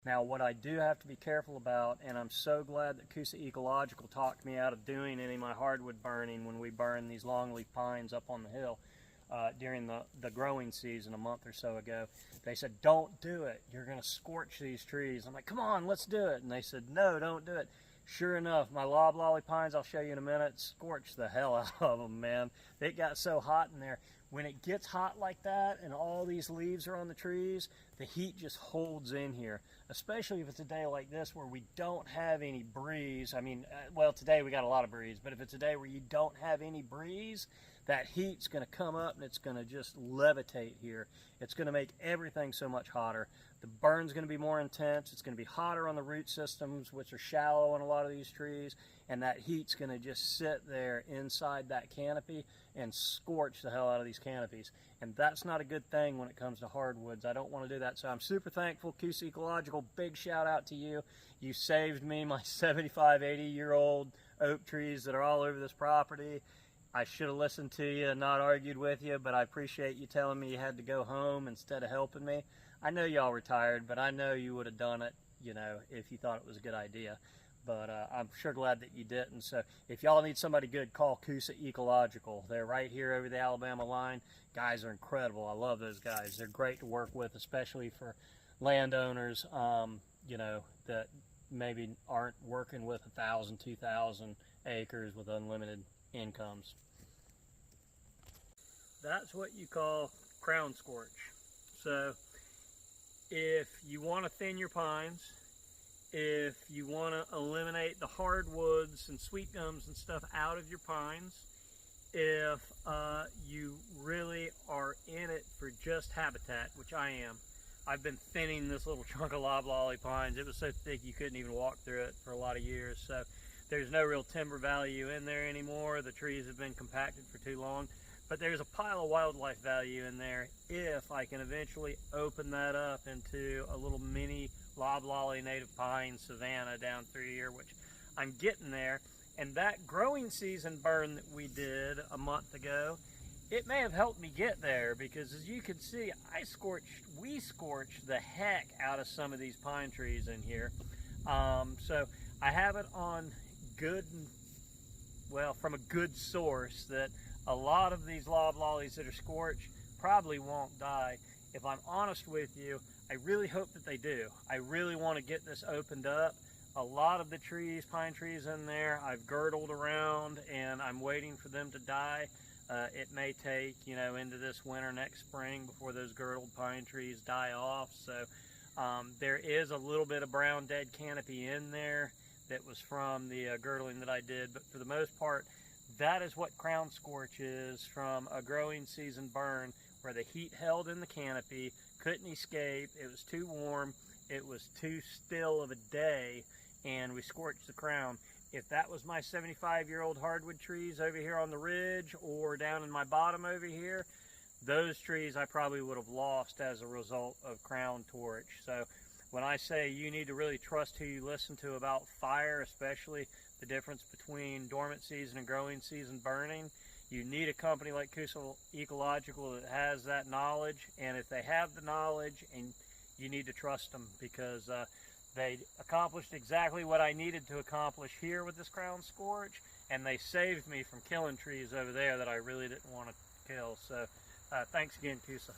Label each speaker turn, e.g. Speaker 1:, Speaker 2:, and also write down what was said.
Speaker 1: Now, what I do have to be careful about, and I'm so glad that Coosa Ecological talked me out of doing any of my hardwood burning when we burn these longleaf pines up on the hill during the growing season a month or so ago. They said, don't do it. You're going to scorch these trees. I'm like, come on, let's do it. And they said, no, don't do it. Sure enough, my loblolly pines, I'll show you in a minute, scorched the hell out of them, man. It got so hot in there. When it gets hot like that and all these leaves are on the trees, the heat just holds in here, especially if it's a day like this where we don't have any breeze. I mean, well, today we got a lot of breeze, but if it's a day where you don't have any breeze, that heat's going to come up and it's going to just levitate here. It's going to make everything so much hotter. The burn's going to be more intense. It's going to be hotter on the root systems, which are shallow on a lot of these trees, and that heat's going to just sit there inside that canopy and scorch the hell out of these canopies. And that's not a good thing when it comes to hardwoods. I don't want to do that. So I'm super thankful, Coosa Ecological. Big shout out to you. You saved me my 75, 80-year-old oak trees that are all over this property. I should have listened to you and not argued with you, but I appreciate you telling me you had to go home instead of helping me. I know y'all retired, but I know you would have done it, you know, if you thought it was a good idea. But I'm sure glad that you didn't. So if y'all need somebody good, call Coosa Ecological. They're right here over the Alabama line. Guys are incredible. I love those guys. They're great to work with, especially for landowners, you know, that maybe aren't working with 1,000, 2,000 acres with unlimited incomes. That's what you call crown scorch. So if you want to thin your pines, if you want to eliminate the hardwoods and sweet gums and stuff out of your pines, if you really are in it for just habitat, which I am. I've been thinning this little trunk of loblolly pines. It was so thick you couldn't even walk through it for a lot of years. So there's no real timber value in there anymore. The trees have been compacted for too long. But there's a pile of wildlife value in there if I can eventually open that up into a little mini loblolly native pine savanna down through here, which I'm getting there. And that growing season burn that we did a month ago, it may have helped me get there, because as you can see, we scorched the heck out of some of these pine trees in here. So I have it on good, well, from a good source, that a lot of these loblollies that are scorched probably won't die. If I'm honest with you, I really hope that they do. I really want to get this opened up. A lot of the trees, pine trees in there, I've girdled around and I'm waiting for them to die. It may take, you know, into this winter, next spring, before those girdled pine trees die off. So there is a little bit of brown dead canopy in there that was from the girdling that I did, but for the most part, that is what crown scorch is, from a growing season burn where the heat held in the canopy, couldn't escape, it was too warm, it was too still of a day, and we scorched the crown. If that was my 75-year-old hardwood trees over here on the ridge or down in my bottom over here, those trees I probably would have lost as a result of crown torch. So when I say you need to really trust who you listen to about fire, especially the difference between dormant season and growing season burning, you need a company like Coosa Ecological that has that knowledge. And if they have the knowledge, and you need to trust them, because they accomplished exactly what I needed to accomplish here with this crown scorch, and they saved me from killing trees over there that I really didn't want to kill. So thanks again, Coosa.